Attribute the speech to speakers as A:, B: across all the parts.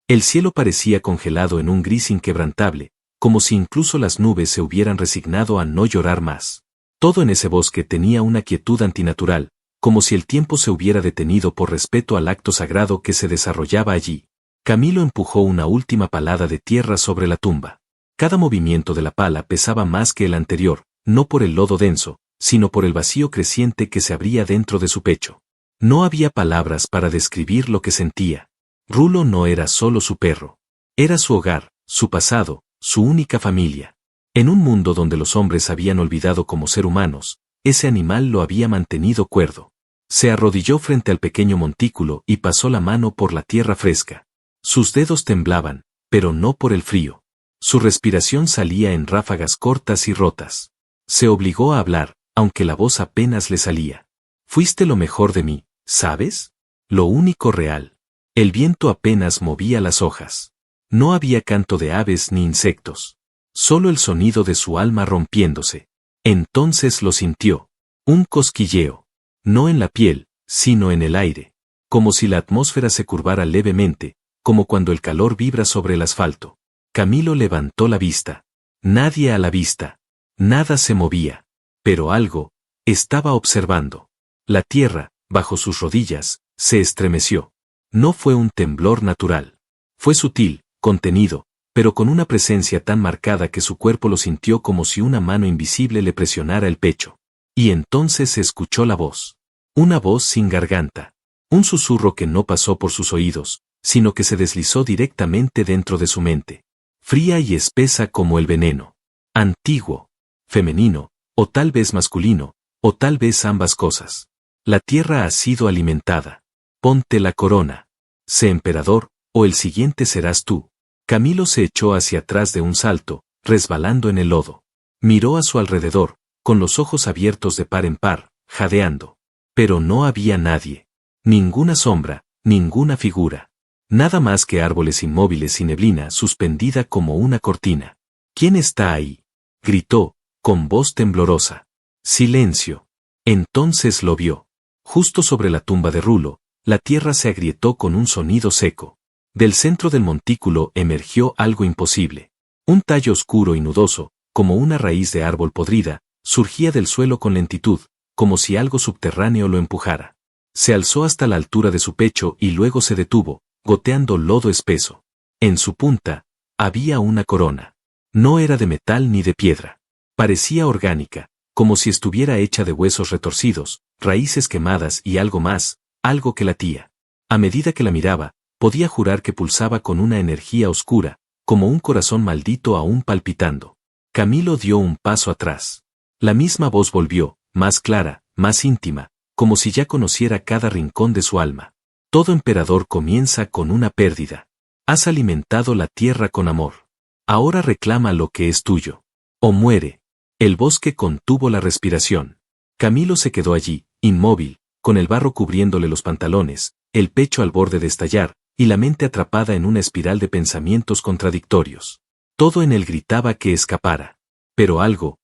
A: El cielo parecía congelado en un gris inquebrantable, como si incluso las nubes se hubieran resignado a no llorar más. Todo en ese bosque tenía una quietud antinatural, como si el tiempo se hubiera detenido por respeto al acto sagrado que se desarrollaba allí. Camilo empujó una última palada de tierra sobre la tumba. Cada movimiento de la pala pesaba más que el anterior, no por el lodo denso, sino por el vacío creciente que se abría dentro de su pecho. No había palabras para describir lo que sentía. Rulo no era solo su perro. Era su hogar, su pasado, su única familia. En un mundo donde los hombres habían olvidado como ser humanos, ese animal lo había mantenido cuerdo. Se arrodilló frente al pequeño montículo y pasó la mano por la tierra fresca. Sus dedos temblaban, pero no por el frío. Su respiración salía en ráfagas cortas y rotas. Se obligó a hablar, aunque la voz apenas le salía. Fuiste lo mejor de mí, ¿sabes? Lo único real. El viento apenas movía las hojas. No había canto de aves ni insectos. Solo el sonido de su alma rompiéndose. Entonces lo sintió. Un cosquilleo. No en la piel, sino en el aire. Como si la atmósfera se curvara levemente, como cuando el calor vibra sobre el asfalto. Camilo levantó la vista. Nadie a la vista. Nada se movía. Pero algo estaba observando. La tierra, bajo sus rodillas, se estremeció. No fue un temblor natural. Fue sutil, contenido, pero con una presencia tan marcada que su cuerpo lo sintió como si una mano invisible le presionara el pecho. Y entonces se escuchó la voz. Una voz sin garganta. Un susurro que no pasó por sus oídos, sino que se deslizó directamente dentro de su mente. Fría y espesa como el veneno. Antiguo. Femenino, o tal vez masculino, o tal vez ambas cosas. La tierra ha sido alimentada. Ponte la corona. Sé emperador, o el siguiente serás tú. Camilo se echó hacia atrás de un salto, resbalando en el lodo. Miró a su alrededor, con los ojos abiertos de par en par, jadeando. Pero no había nadie. Ninguna sombra, ninguna figura. Nada más que árboles inmóviles y neblina suspendida como una cortina. ¿Quién está ahí? Gritó, con voz temblorosa. Silencio. Entonces lo vio. Justo sobre la tumba de Rulo, la tierra se agrietó con un sonido seco. Del centro del montículo emergió algo imposible. Un tallo oscuro y nudoso, como una raíz de árbol podrida, surgía del suelo con lentitud, como si algo subterráneo lo empujara. Se alzó hasta la altura de su pecho y luego se detuvo, goteando lodo espeso. En su punta, había una corona. No era de metal ni de piedra. Parecía orgánica, como si estuviera hecha de huesos retorcidos, raíces quemadas y algo más, algo que latía. A medida que la miraba, podía jurar que pulsaba con una energía oscura, como un corazón maldito aún palpitando. Camilo dio un paso atrás. La misma voz volvió, más clara, más íntima, como si ya conociera cada rincón de su alma. Todo emperador comienza con una pérdida. Has alimentado la tierra con amor. Ahora reclama lo que es tuyo. O muere. El bosque contuvo la respiración. Camilo se quedó allí, inmóvil, con el barro cubriéndole los pantalones, el pecho al borde de estallar, y la mente atrapada en una espiral de pensamientos contradictorios. Todo en él gritaba que escapara. Pero algo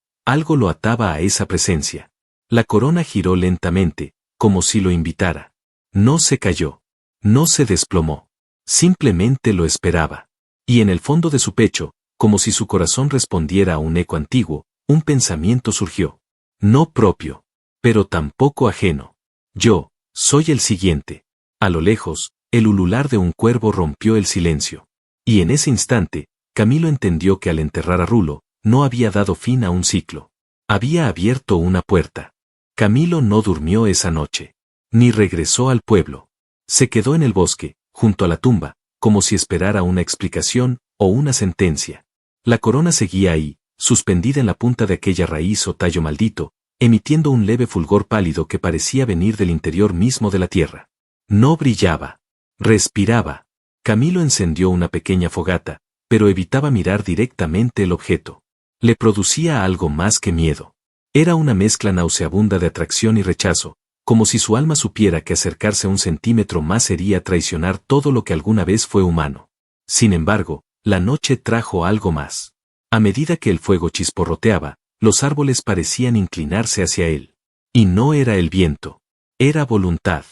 A: lo ataba a esa presencia. La corona giró lentamente, como si lo invitara. No se cayó. No se desplomó. Simplemente lo esperaba. Y en el fondo de su pecho, como si su corazón respondiera a un eco antiguo, un pensamiento surgió. No propio. Pero tampoco ajeno. Yo soy el siguiente. A lo lejos, el ulular de un cuervo rompió el silencio. Y en ese instante, Camilo entendió que al enterrar a Rulo, no había dado fin a un ciclo. Había abierto una puerta. Camilo no durmió esa noche. Ni regresó al pueblo. Se quedó en el bosque, junto a la tumba, como si esperara una explicación o una sentencia. La corona seguía ahí, suspendida en la punta de aquella raíz o tallo maldito, emitiendo un leve fulgor pálido que parecía venir del interior mismo de la tierra. No brillaba. Respiraba. Camilo encendió una pequeña fogata, pero evitaba mirar directamente el objeto. Le producía algo más que miedo. Era una mezcla nauseabunda de atracción y rechazo, como si su alma supiera que acercarse un centímetro más sería traicionar todo lo que alguna vez fue humano. Sin embargo, la noche trajo algo más. A medida que el fuego chisporroteaba, los árboles parecían inclinarse hacia él. Y no era el viento. Era voluntad.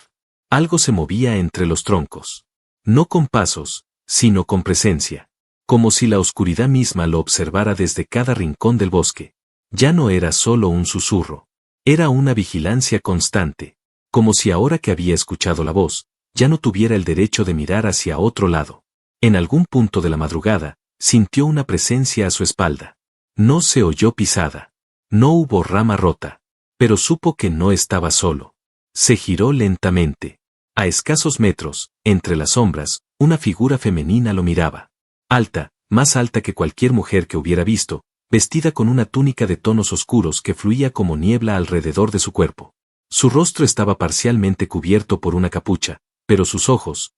A: Algo se movía entre los troncos. No con pasos, sino con presencia. Como si la oscuridad misma lo observara desde cada rincón del bosque. Ya no era solo un susurro. Era una vigilancia constante. Como si ahora que había escuchado la voz, ya no tuviera el derecho de mirar hacia otro lado. En algún punto de la madrugada, sintió una presencia a su espalda. No se oyó pisada. No hubo rama rota. Pero supo que no estaba solo. Se giró lentamente. A escasos metros, entre las sombras, una figura femenina lo miraba. Alta, más alta que cualquier mujer que hubiera visto, vestida con una túnica de tonos oscuros que fluía como niebla alrededor de su cuerpo. Su rostro estaba parcialmente cubierto por una capucha, pero sus ojos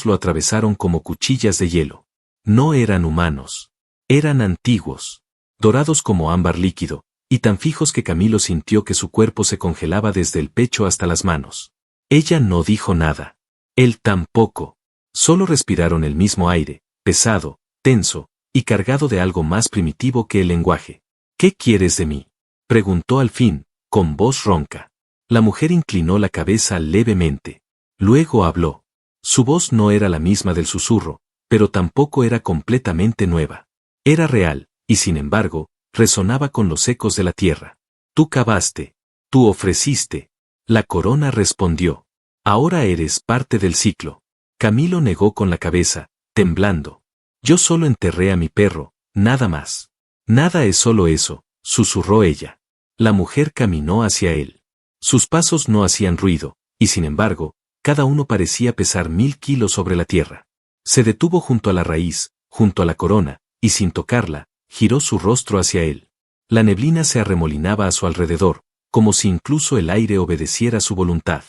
A: lo atravesaron como cuchillas de hielo. No eran humanos. Eran antiguos. Dorados como ámbar líquido, y tan fijos que Camilo sintió que su cuerpo se congelaba desde el pecho hasta las manos. Ella no dijo nada. Él tampoco. Solo respiraron el mismo aire, pesado, tenso, y cargado de algo más primitivo que el lenguaje. ¿Qué quieres de mí?, preguntó al fin, con voz ronca. La mujer inclinó la cabeza levemente. Luego habló. Su voz no era la misma del susurro, pero tampoco era completamente nueva. Era real, y sin embargo, resonaba con los ecos de la tierra. Tú cavaste. Tú ofreciste. La corona respondió. Ahora eres parte del ciclo. Camilo negó con la cabeza, temblando. Yo solo enterré a mi perro, nada más. Nada es solo eso, susurró ella. La mujer caminó hacia él. Sus pasos no hacían ruido, y sin embargo, cada uno parecía pesar 1000 kilos sobre la tierra. Se detuvo junto a la raíz, junto a la corona, y sin tocarla, giró su rostro hacia él. La neblina se arremolinaba a su alrededor, como si incluso el aire obedeciera su voluntad.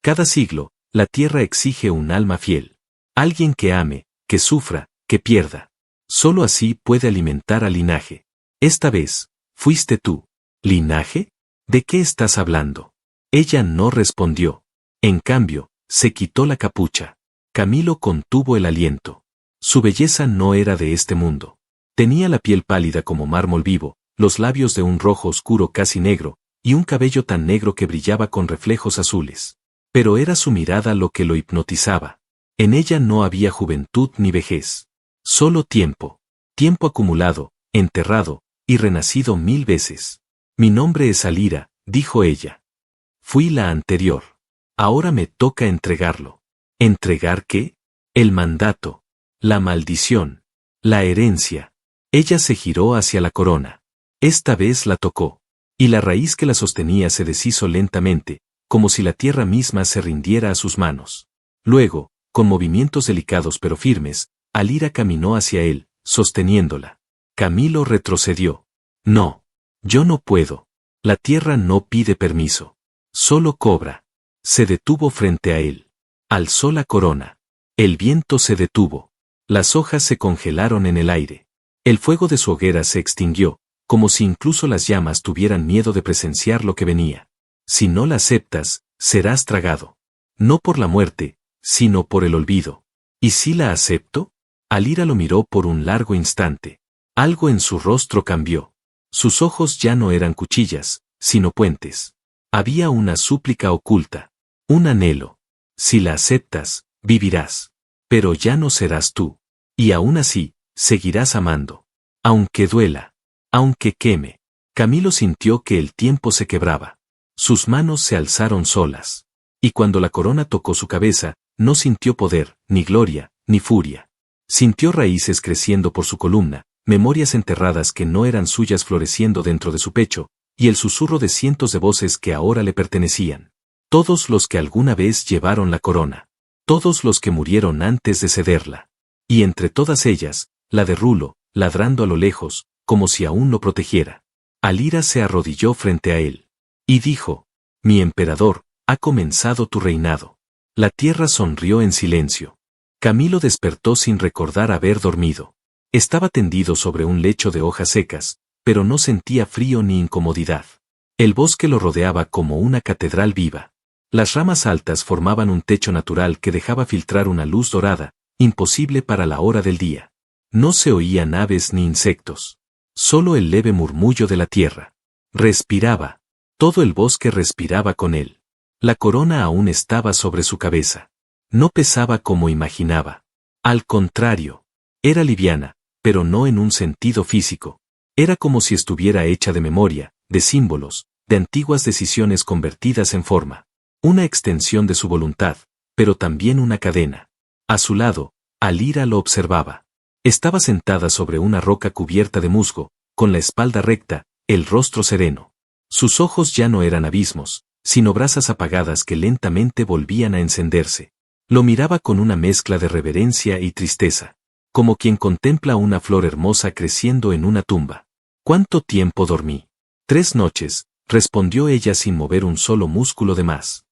A: Cada siglo, la tierra exige un alma fiel. Alguien que ame, que sufra, que pierda. Solo así puede alimentar al linaje. Esta vez, fuiste tú. ¿Linaje? ¿De qué estás hablando? Ella no respondió. En cambio, se quitó la capucha. Camilo contuvo el aliento. Su belleza no era de este mundo. Tenía la piel pálida como mármol vivo, los labios de un rojo oscuro casi negro, y un cabello tan negro que brillaba con reflejos azules. Pero era su mirada lo que lo hipnotizaba. En ella no había juventud ni vejez. Solo tiempo. Tiempo acumulado, enterrado, y renacido 1000 veces. Mi nombre es Alira, dijo ella. Fui la anterior. Ahora me toca entregarlo. ¿Entregar qué? El mandato. La maldición. La herencia. Ella se giró hacia la corona. Esta vez la tocó. Y la raíz que la sostenía se deshizo lentamente, como si la tierra misma se rindiera a sus manos. Luego, con movimientos delicados pero firmes, Alira caminó hacia él, sosteniéndola. Camilo retrocedió. No. Yo no puedo. La tierra no pide permiso. Solo cobra. Se detuvo frente a él. Alzó la corona. El viento se detuvo. Las hojas se congelaron en el aire. El fuego de su hoguera se extinguió, como si incluso las llamas tuvieran miedo de presenciar lo que venía. Si no la aceptas, serás tragado. No por la muerte, sino por el olvido. ¿Y si la acepto? Alira lo miró por un largo instante. Algo en su rostro cambió. Sus ojos ya no eran cuchillas, sino puentes. Había una súplica oculta. Un anhelo. Si la aceptas, vivirás. Pero ya no serás tú. Y aún así, seguirás amando. Aunque duela. Aunque queme. Camilo sintió que el tiempo se quebraba. Sus manos se alzaron solas. Y cuando la corona tocó su cabeza, no sintió poder, ni gloria, ni furia. Sintió raíces creciendo por su columna, memorias enterradas que no eran suyas floreciendo dentro de su pecho, y el susurro de cientos de voces que ahora le pertenecían. Todos los que alguna vez llevaron la corona. Todos los que murieron antes de cederla. Y entre todas ellas, la de Rulo, ladrando a lo lejos, como si aún lo protegiera. Alira se arrodilló frente a él. Y dijo, mi emperador, ha comenzado tu reinado. La tierra sonrió en silencio. Camilo despertó sin recordar haber dormido. Estaba tendido sobre un lecho de hojas secas, pero no sentía frío ni incomodidad. El bosque lo rodeaba como una catedral viva. Las ramas altas formaban un techo natural que dejaba filtrar una luz dorada, imposible para la hora del día. No se oían aves ni insectos. Solo el leve murmullo de la tierra. Respiraba. Todo el bosque respiraba con él. La corona aún estaba sobre su cabeza. No pesaba como imaginaba. Al contrario, era liviana, pero no en un sentido físico. Era como si estuviera hecha de memoria, de símbolos, de antiguas decisiones convertidas en forma. Una extensión de su voluntad, pero también una cadena. A su lado, Alira lo observaba. Estaba sentada sobre una roca cubierta de musgo, con la espalda recta, el rostro sereno. Sus ojos ya no eran abismos, sino brasas apagadas que lentamente volvían a encenderse. Lo miraba con una mezcla de reverencia y tristeza, como quien contempla una flor hermosa creciendo en una tumba. ¿Cuánto tiempo dormí? 3 noches, respondió ella sin mover un solo músculo de más.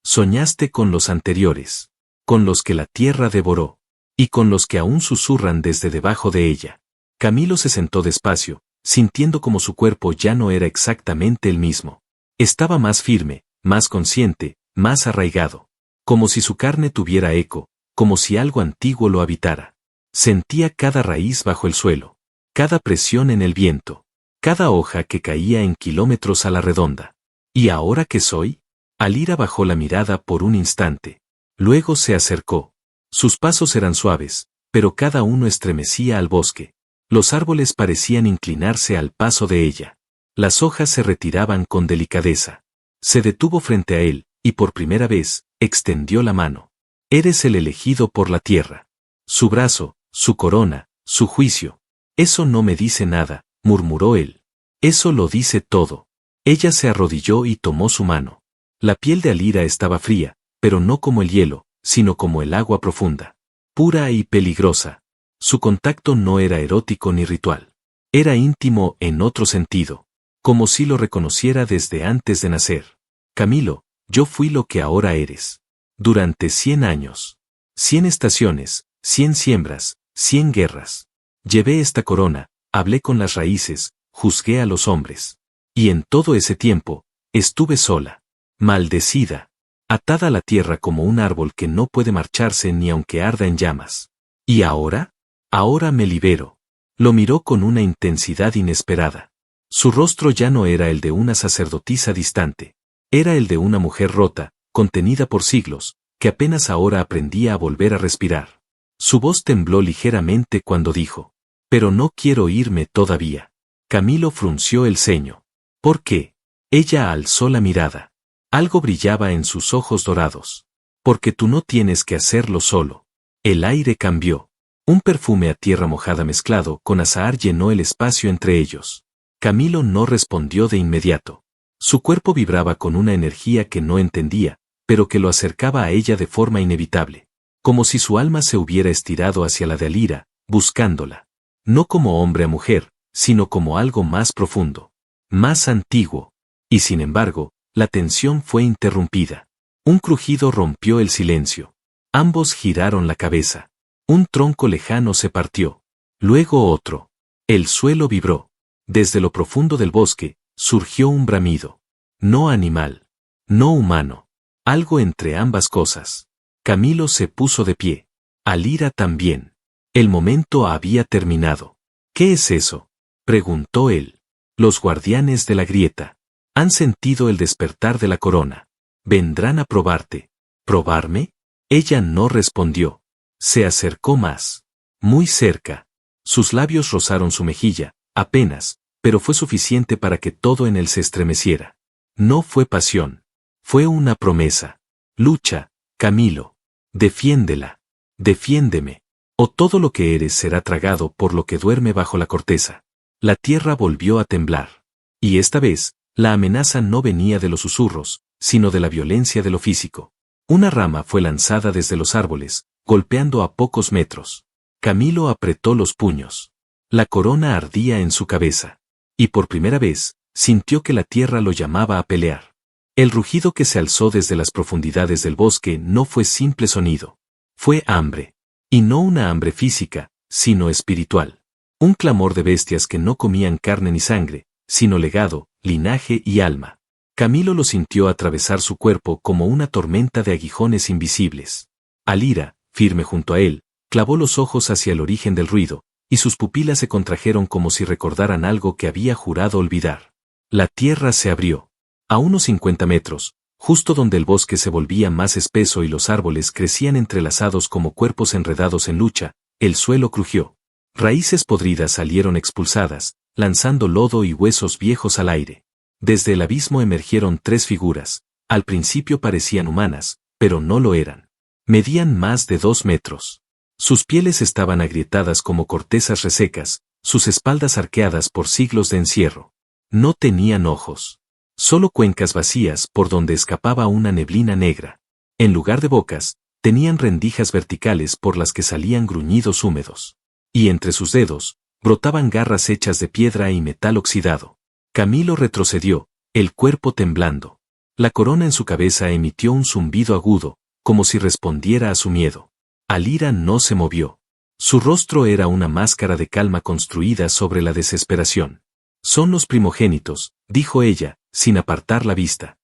A: Soñaste con los anteriores, con los que la tierra devoró, y con los que aún susurran desde debajo de ella. Camilo se sentó despacio, sintiendo como su cuerpo ya no era exactamente el mismo. Estaba más firme, más consciente, más arraigado. Como si su carne tuviera eco, como si algo antiguo lo habitara. Sentía cada raíz bajo el suelo, cada presión en el viento, cada hoja que caía en kilómetros a la redonda. ¿Y ahora qué soy? Alira bajó la mirada por un instante. Luego se acercó. Sus pasos eran suaves, pero cada uno estremecía al bosque. Los árboles parecían inclinarse al paso de ella. Las hojas se retiraban con delicadeza. Se detuvo frente a él, y por primera vez, extendió la mano. Eres el elegido por la tierra. Su brazo, su corona, su juicio. Eso no me dice nada, murmuró él. Eso lo dice todo. Ella se arrodilló y tomó su mano. La piel de Alira estaba fría, pero no como el hielo, sino como el agua profunda. Pura y peligrosa. Su contacto no era erótico ni ritual. Era íntimo en otro sentido. Como si lo reconociera desde antes de nacer. Camilo, yo fui lo que ahora eres. Durante 100 años. 100 estaciones, 100 siembras, 100 guerras. Llevé esta corona, hablé con las raíces, juzgué a los hombres. Y en todo ese tiempo, estuve sola. Maldecida. Atada a la tierra como un árbol que no puede marcharse ni aunque arda en llamas. ¿Y ahora? Ahora me libero. Lo miró con una intensidad inesperada. Su rostro ya no era el de una sacerdotisa distante. Era el de una mujer rota, contenida por siglos, que apenas ahora aprendía a volver a respirar. Su voz tembló ligeramente cuando dijo: «Pero no quiero irme todavía». Camilo frunció el ceño. ¿Por qué? Ella alzó la mirada. Algo brillaba en sus ojos dorados. Porque tú no tienes que hacerlo solo. El aire cambió. Un perfume a tierra mojada mezclado con azahar llenó el espacio entre ellos. Camilo no respondió de inmediato. Su cuerpo vibraba con una energía que no entendía, pero que lo acercaba a ella de forma inevitable. Como si su alma se hubiera estirado hacia la de Alira, buscándola. No como hombre a mujer, sino como algo más profundo. Más antiguo. Y sin embargo, la tensión fue interrumpida. Un crujido rompió el silencio. Ambos giraron la cabeza. Un tronco lejano se partió. Luego otro. El suelo vibró. Desde lo profundo del bosque, surgió un bramido. No animal. No humano. Algo entre ambas cosas. Camilo se puso de pie. Alira también. El momento había terminado. ¿Qué es eso?, preguntó él. Los guardianes de la grieta. Han sentido el despertar de la corona. Vendrán a probarte. ¿Probarme? Ella no respondió. Se acercó más. Muy cerca. Sus labios rozaron su mejilla, apenas, pero fue suficiente para que todo en él se estremeciera. No fue pasión. Fue una promesa. Lucha, Camilo. Defiéndela. Defiéndeme. O todo lo que eres será tragado por lo que duerme bajo la corteza. La tierra volvió a temblar. Y esta vez, la amenaza no venía de los susurros, sino de la violencia de lo físico. Una rama fue lanzada desde los árboles, golpeando a pocos metros. Camilo apretó los puños. La corona ardía en su cabeza. Y por primera vez, sintió que la tierra lo llamaba a pelear. El rugido que se alzó desde las profundidades del bosque no fue simple sonido. Fue hambre. Y no una hambre física, sino espiritual. Un clamor de bestias que no comían carne ni sangre, sino legado, linaje y alma. Camilo lo sintió atravesar su cuerpo como una tormenta de aguijones invisibles. Alira, firme junto a él, clavó los ojos hacia el origen del ruido, y sus pupilas se contrajeron como si recordaran algo que había jurado olvidar. La tierra se abrió. A unos 50 metros, Justo donde el bosque se volvía más espeso y los árboles crecían entrelazados como cuerpos enredados en lucha, el suelo crujió. Raíces podridas salieron expulsadas, lanzando lodo y huesos viejos al aire. Desde el abismo emergieron 3 figuras. Al principio parecían humanas, pero no lo eran. Medían más de 2 metros. Sus pieles estaban agrietadas como cortezas resecas, sus espaldas arqueadas por siglos de encierro. No tenían ojos. Solo cuencas vacías por donde escapaba una neblina negra. En lugar de bocas, tenían rendijas verticales por las que salían gruñidos húmedos. Y entre sus dedos, brotaban garras hechas de piedra y metal oxidado. Camilo retrocedió, el cuerpo temblando. La corona en su cabeza emitió un zumbido agudo, como si respondiera a su miedo. Alira no se movió. Su rostro era una máscara de calma construida sobre la desesperación. Son los primogénitos, dijo ella, sin apartar la vista.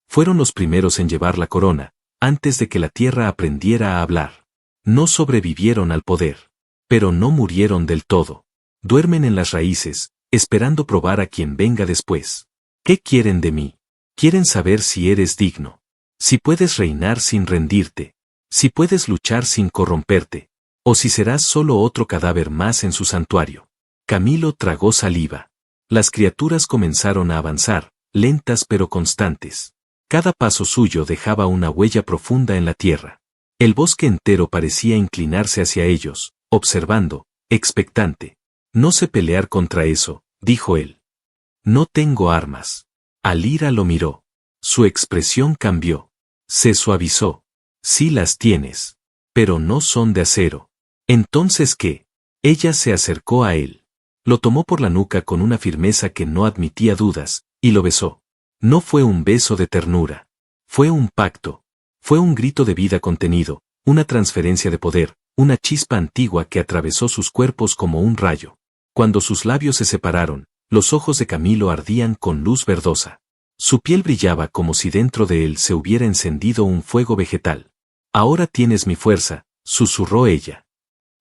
A: Fueron los primeros en llevar la corona, antes de que la tierra aprendiera a hablar. No sobrevivieron al poder. Pero no murieron del todo. Duermen en las raíces, esperando probar a quien venga después. ¿Qué quieren de mí? Quieren saber si eres digno. Si puedes reinar sin rendirte. Si puedes luchar sin corromperte. O si serás solo otro cadáver más en su santuario. Camilo tragó saliva. Las criaturas comenzaron a avanzar, lentas pero constantes. Cada paso suyo dejaba una huella profunda en la tierra. El bosque entero parecía inclinarse hacia ellos, observando, expectante. No sé pelear contra eso, dijo él. No tengo armas. Alira lo miró. Su expresión cambió. Se suavizó. Sí las tienes. Pero no son de acero. ¿Entonces qué? Ella se acercó a él. Lo tomó por la nuca con una firmeza que no admitía dudas, y lo besó. No fue un beso de ternura. Fue un pacto. Fue un grito de vida contenido, una transferencia de poder, una chispa antigua que atravesó sus cuerpos como un rayo. Cuando sus labios se separaron, los ojos de Camilo ardían con luz verdosa. Su piel brillaba como si dentro de él se hubiera encendido un fuego vegetal. Ahora tienes mi fuerza, susurró ella.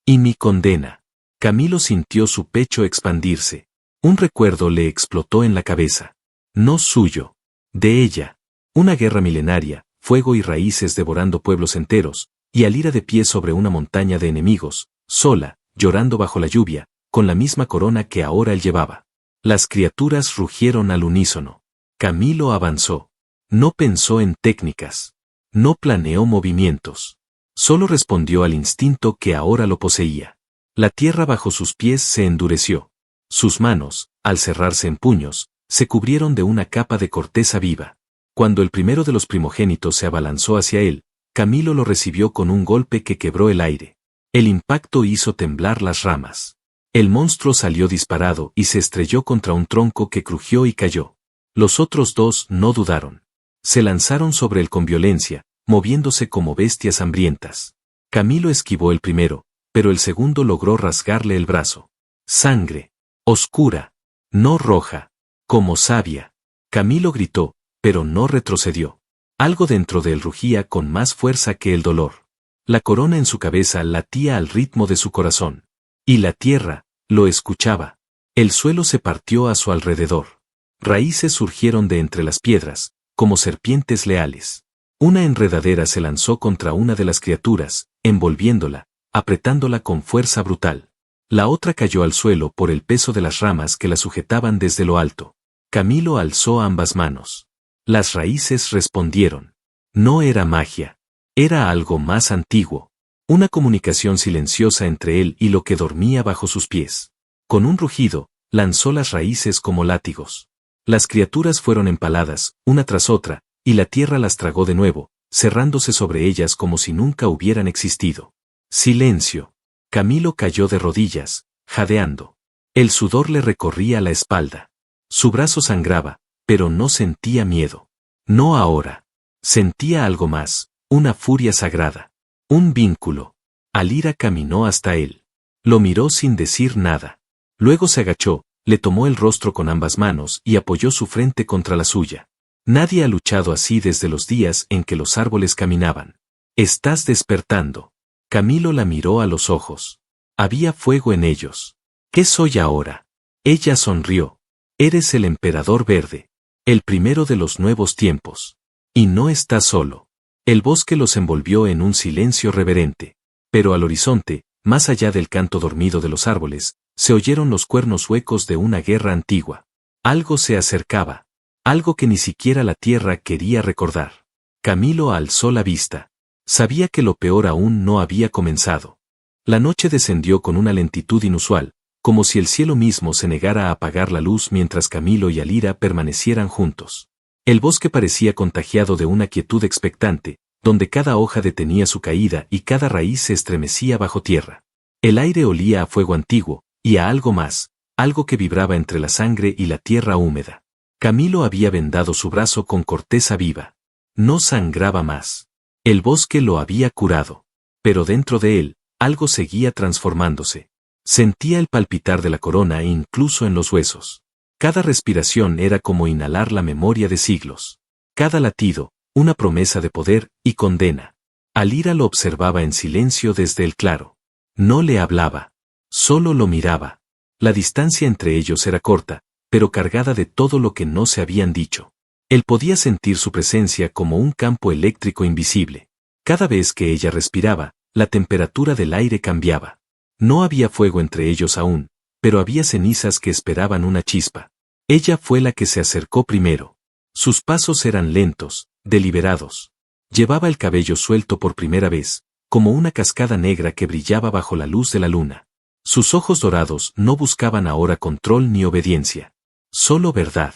A: Y mi condena. Camilo sintió su pecho expandirse. Un recuerdo le explotó en la cabeza. No suyo. De ella. Una guerra milenaria, fuego y raíces devorando pueblos enteros, y Alira de pie sobre una montaña de enemigos, sola, llorando bajo la lluvia, con la misma corona que ahora él llevaba. Las criaturas rugieron al unísono. Camilo avanzó. No pensó en técnicas. No planeó movimientos. Solo respondió al instinto que ahora lo poseía. La tierra bajo sus pies se endureció. Sus manos, al cerrarse en puños, se cubrieron de una capa de corteza viva. Cuando el primero de los primogénitos se abalanzó hacia él, Camilo lo recibió con un golpe que quebró el aire. El impacto hizo temblar las ramas. El monstruo salió disparado y se estrelló contra un tronco que crujió y cayó. Los otros 2 no dudaron. Se lanzaron sobre él con violencia, moviéndose como bestias hambrientas. Camilo esquivó el primero, pero el segundo logró rasgarle el brazo. Sangre. Oscura. No roja. Como savia. Camilo gritó, pero no retrocedió. Algo dentro de él rugía con más fuerza que el dolor. La corona en su cabeza latía al ritmo de su corazón. Y la tierra, lo escuchaba. El suelo se partió a su alrededor. Raíces surgieron de entre las piedras, como serpientes leales. Una enredadera se lanzó contra una de las criaturas, envolviéndola, apretándola con fuerza brutal. La otra cayó al suelo por el peso de las ramas que la sujetaban desde lo alto. Camilo alzó ambas manos. Las raíces respondieron. No era magia. Era algo más antiguo. Una comunicación silenciosa entre él y lo que dormía bajo sus pies. Con un rugido, lanzó las raíces como látigos. Las criaturas fueron empaladas, una tras otra, y la tierra las tragó de nuevo, cerrándose sobre ellas como si nunca hubieran existido. Silencio. Camilo cayó de rodillas, jadeando. El sudor le recorría la espalda. Su brazo sangraba, pero no sentía miedo. No ahora. Sentía algo más, una furia sagrada. Un vínculo. Alira caminó hasta él. Lo miró sin decir nada. Luego se agachó, le tomó el rostro con ambas manos y apoyó su frente contra la suya. Nadie ha luchado así desde los días en que los árboles caminaban. Estás despertando. Camilo la miró a los ojos. Había fuego en ellos. ¿Qué soy ahora? Ella sonrió. Eres el emperador verde. El primero de los nuevos tiempos. Y no está solo. El bosque los envolvió en un silencio reverente. Pero al horizonte, más allá del canto dormido de los árboles, se oyeron los cuernos huecos de una guerra antigua. Algo se acercaba. Algo que ni siquiera la tierra quería recordar. Camilo alzó la vista. Sabía que lo peor aún no había comenzado. La noche descendió con una lentitud inusual, como si el cielo mismo se negara a apagar la luz mientras Camilo y Alira permanecieran juntos. El bosque parecía contagiado de una quietud expectante, donde cada hoja detenía su caída y cada raíz se estremecía bajo tierra. El aire olía a fuego antiguo, y a algo más, algo que vibraba entre la sangre y la tierra húmeda. Camilo había vendado su brazo con corteza viva. No sangraba más. El bosque lo había curado. Pero dentro de él, algo seguía transformándose. Sentía el palpitar de la corona incluso en los huesos. Cada respiración era como inhalar la memoria de siglos. Cada latido, una promesa de poder y condena. Alira lo observaba en silencio desde el claro. No le hablaba. Solo lo miraba. La distancia entre ellos era corta, pero cargada de todo lo que no se habían dicho. Él podía sentir su presencia como un campo eléctrico invisible. Cada vez que ella respiraba, la temperatura del aire cambiaba. No había fuego entre ellos aún, pero había cenizas que esperaban una chispa. Ella fue la que se acercó primero. Sus pasos eran lentos, deliberados. Llevaba el cabello suelto por primera vez, como una cascada negra que brillaba bajo la luz de la luna. Sus ojos dorados no buscaban ahora control ni obediencia. Solo verdad.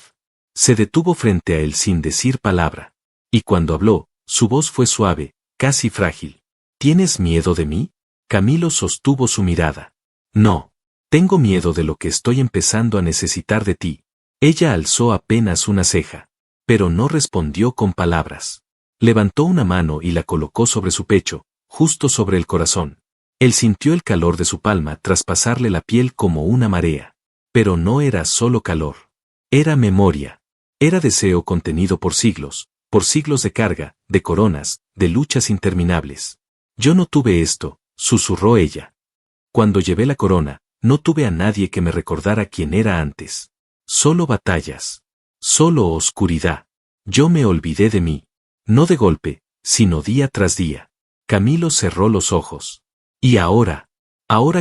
A: Se detuvo frente a él sin decir palabra. Y cuando habló, su voz fue suave, casi frágil. ¿Tienes miedo de mí? Camilo sostuvo su mirada. No. Tengo miedo de lo que estoy empezando a necesitar de ti. Ella alzó apenas una ceja. Pero no respondió con palabras. Levantó una mano y la colocó sobre su pecho, justo sobre el corazón. Él sintió el calor de su palma traspasarle la piel como una marea. Pero no era solo calor. Era memoria. Era deseo contenido por siglos de carga, de coronas, de luchas interminables. Yo no tuve esto, susurró ella. Cuando llevé la corona, no tuve a nadie que me recordara quién era antes. Solo batallas. Solo oscuridad. Yo me olvidé de mí. No de golpe, sino día tras día. Camilo cerró los ojos. Y ahora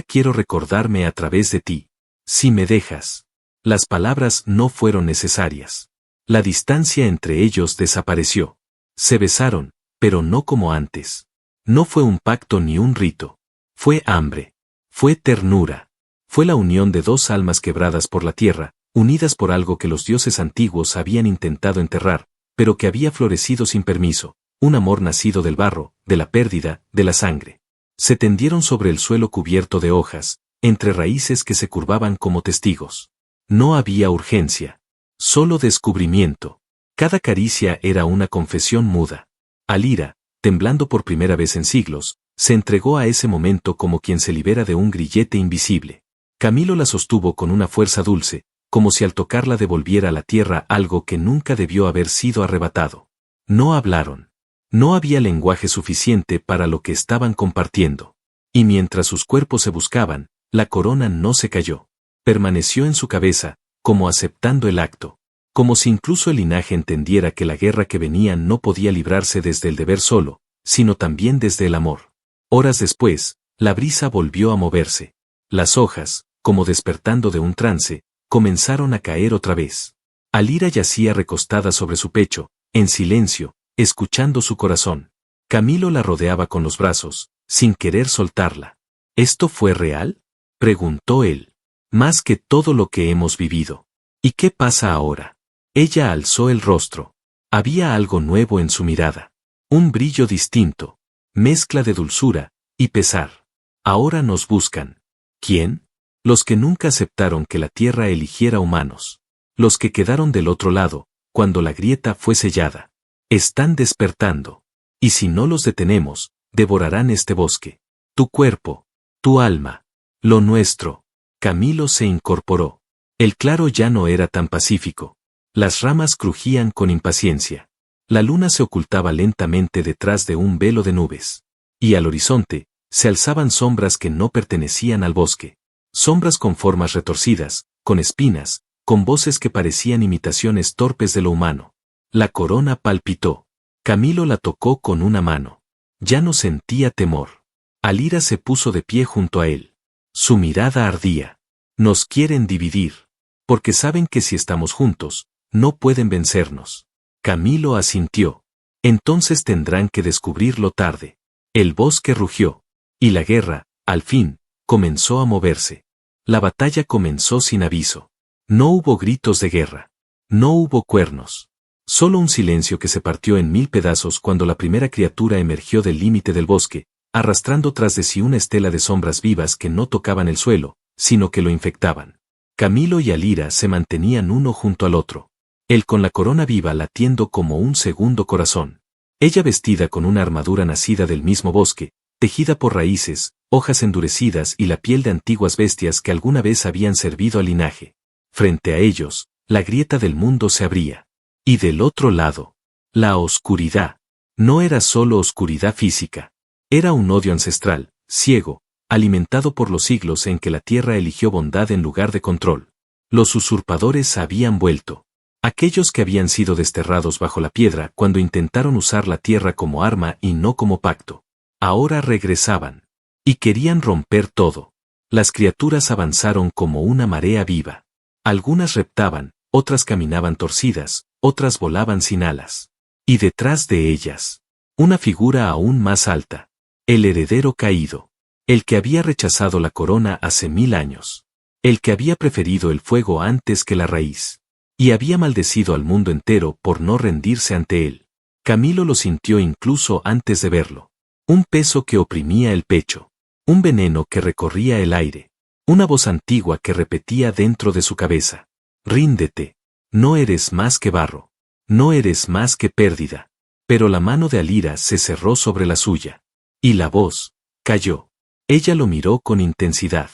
A: quiero recordarme a través de ti. Si me dejas. Las palabras no fueron necesarias. La distancia entre ellos desapareció. Se besaron, pero no como antes. No fue un pacto ni un rito. Fue hambre. Fue ternura. Fue la unión de dos almas quebradas por la tierra, unidas por algo que los dioses antiguos habían intentado enterrar, pero que había florecido sin permiso, un amor nacido del barro, de la pérdida, de la sangre. Se tendieron sobre el suelo cubierto de hojas, entre raíces que se curvaban como testigos. No había urgencia. Solo descubrimiento. Cada caricia era una confesión muda. Alira, temblando por primera vez en siglos, se entregó a ese momento como quien se libera de un grillete invisible. Camilo la sostuvo con una fuerza dulce, como si al tocarla devolviera a la tierra algo que nunca debió haber sido arrebatado. No hablaron. No había lenguaje suficiente para lo que estaban compartiendo. Y mientras sus cuerpos se buscaban, la corona no se cayó. Permaneció en su cabeza, como aceptando el acto. Como si incluso el linaje entendiera que la guerra que venía no podía librarse desde el deber solo, sino también desde el amor. Horas después, la brisa volvió a moverse. Las hojas, como despertando de un trance, comenzaron a caer otra vez. Alira yacía recostada sobre su pecho, en silencio, escuchando su corazón. Camilo la rodeaba con los brazos, sin querer soltarla. ¿Esto fue real?, preguntó él. Más que todo lo que hemos vivido. ¿Y qué pasa ahora? Ella alzó el rostro. Había algo nuevo en su mirada. Un brillo distinto. Mezcla de dulzura y pesar. Ahora nos buscan. ¿Quién? Los que nunca aceptaron que la tierra eligiera humanos. Los que quedaron del otro lado, cuando la grieta fue sellada. Están despertando. Y si no los detenemos, devorarán este bosque. Tu cuerpo. Tu alma. Lo nuestro. Camilo se incorporó. El claro ya no era tan pacífico. Las ramas crujían con impaciencia. La luna se ocultaba lentamente detrás de un velo de nubes. Y al horizonte, se alzaban sombras que no pertenecían al bosque. Sombras con formas retorcidas, con espinas, con voces que parecían imitaciones torpes de lo humano. La corona palpitó. Camilo la tocó con una mano. Ya no sentía temor. Alira se puso de pie junto a él. Su mirada ardía. Nos quieren dividir. Porque saben que si estamos juntos, no pueden vencernos. Camilo asintió. Entonces tendrán que descubrirlo tarde. El bosque rugió. Y la guerra, al fin, comenzó a moverse. La batalla comenzó sin aviso. No hubo gritos de guerra. No hubo cuernos. Solo un silencio que se partió en 1000 pedazos cuando la primera criatura emergió del límite del bosque, arrastrando tras de sí una estela de sombras vivas que no tocaban el suelo, sino que lo infectaban. Camilo y Alira se mantenían uno junto al otro. Él con la corona viva latiendo como un segundo corazón. Ella vestida con una armadura nacida del mismo bosque, tejida por raíces, hojas endurecidas y la piel de antiguas bestias que alguna vez habían servido al linaje. Frente a ellos, la grieta del mundo se abría. Y del otro lado, la oscuridad. No era solo oscuridad física. Era un odio ancestral, ciego, alimentado por los siglos en que la tierra eligió bondad en lugar de control. Los usurpadores habían vuelto. Aquellos que habían sido desterrados bajo la piedra cuando intentaron usar la tierra como arma y no como pacto. Ahora regresaban. Y querían romper todo. Las criaturas avanzaron como una marea viva. Algunas reptaban, otras caminaban torcidas, otras volaban sin alas. Y detrás de ellas, una figura aún más alta. El heredero caído. El que había rechazado la corona hace 1000 años. El que había preferido el fuego antes que la raíz. Y había maldecido al mundo entero por no rendirse ante él. Camilo lo sintió incluso antes de verlo. Un peso que oprimía el pecho. Un veneno que recorría el aire. Una voz antigua que repetía dentro de su cabeza. Ríndete. No eres más que barro. No eres más que pérdida. Pero la mano de Alira se cerró sobre la suya. Y la voz cayó. Ella lo miró con intensidad.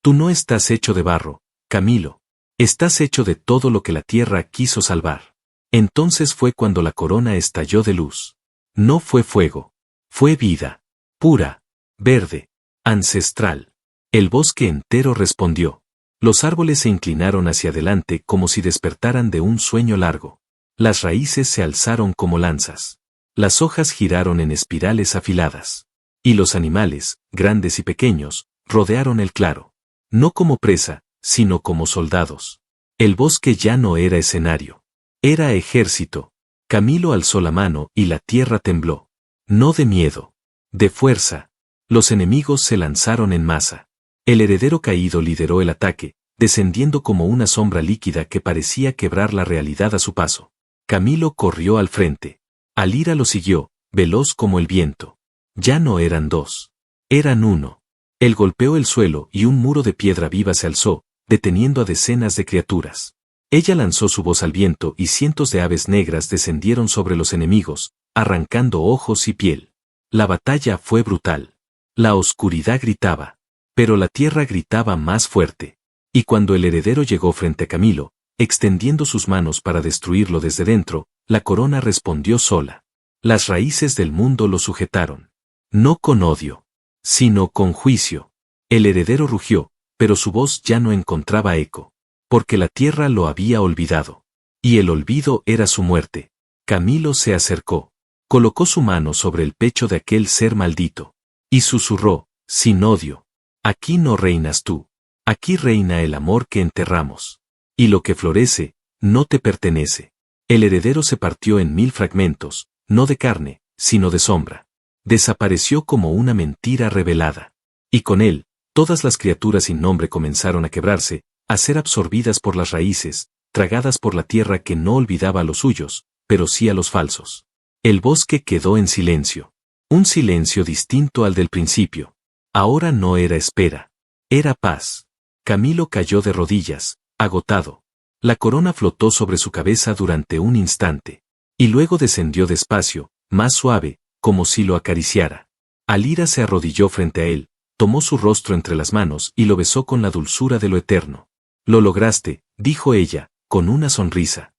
A: Tú no estás hecho de barro, Camilo. Estás hecho de todo lo que la tierra quiso salvar. Entonces fue cuando la corona estalló de luz. No fue fuego. Fue vida. Pura. Verde. Ancestral. El bosque entero respondió. Los árboles se inclinaron hacia adelante como si despertaran de un sueño largo. Las raíces se alzaron como lanzas. Las hojas giraron en espirales afiladas. Y los animales, grandes y pequeños, rodearon el claro. No como presa, sino como soldados. El bosque ya no era escenario. Era ejército. Camilo alzó la mano y la tierra tembló. No de miedo. De fuerza. Los enemigos se lanzaron en masa. El heredero caído lideró el ataque, descendiendo como una sombra líquida que parecía quebrar la realidad a su paso. Camilo corrió al frente. Alira lo siguió, veloz como el viento. Ya no eran dos. Eran uno. Él golpeó el suelo y un muro de piedra viva se alzó, deteniendo a decenas de criaturas. Ella lanzó su voz al viento y cientos de aves negras descendieron sobre los enemigos, arrancando ojos y piel. La batalla fue brutal. La oscuridad gritaba. Pero la tierra gritaba más fuerte. Y cuando el heredero llegó frente a Camilo, extendiendo sus manos para destruirlo desde dentro, la corona respondió sola. Las raíces del mundo lo sujetaron. No con odio, sino con juicio. El heredero rugió, pero su voz ya no encontraba eco. Porque la tierra lo había olvidado. Y el olvido era su muerte. Camilo se acercó. Colocó su mano sobre el pecho de aquel ser maldito. Y susurró, sin odio. Aquí no reinas tú. Aquí reina el amor que enterramos. Y lo que florece, no te pertenece. El heredero se partió en 1000 fragmentos, no de carne, sino de sombra. Desapareció como una mentira revelada. Y con él, todas las criaturas sin nombre comenzaron a quebrarse, a ser absorbidas por las raíces, tragadas por la tierra que no olvidaba a los suyos, pero sí a los falsos. El bosque quedó en silencio. Un silencio distinto al del principio. Ahora no era espera. Era paz. Camilo cayó de rodillas, agotado. La corona flotó sobre su cabeza durante un instante. Y luego descendió despacio, más suave, como si lo acariciara. Alira se arrodilló frente a él, tomó su rostro entre las manos y lo besó con la dulzura de lo eterno. Lo lograste, dijo ella, con una sonrisa.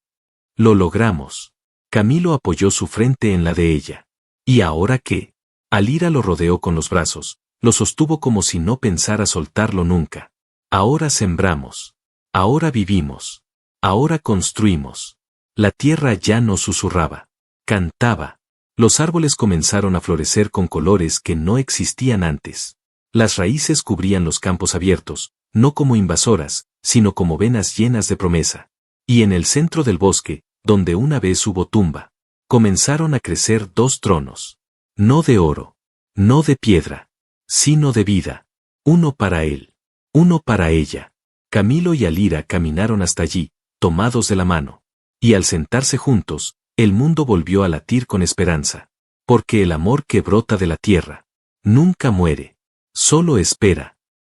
A: Lo logramos. Camilo apoyó su frente en la de ella. ¿Y ahora qué? Alira lo rodeó con los brazos, lo sostuvo como si no pensara soltarlo nunca. Ahora sembramos. Ahora vivimos. Ahora construimos. La tierra ya no susurraba. Cantaba. Los árboles comenzaron a florecer con colores que no existían antes. Las raíces cubrían los campos abiertos, no como invasoras, sino como venas llenas de promesa. Y en el centro del bosque, donde una vez hubo tumba, comenzaron a crecer 2 tronos. No de oro, no de piedra, sino de vida. Uno para él, uno para ella. Camilo y Alira caminaron hasta allí, tomados de la mano. Y al sentarse juntos, el mundo volvió a latir con esperanza. Porque el amor que brota de la tierra nunca muere, solo espera.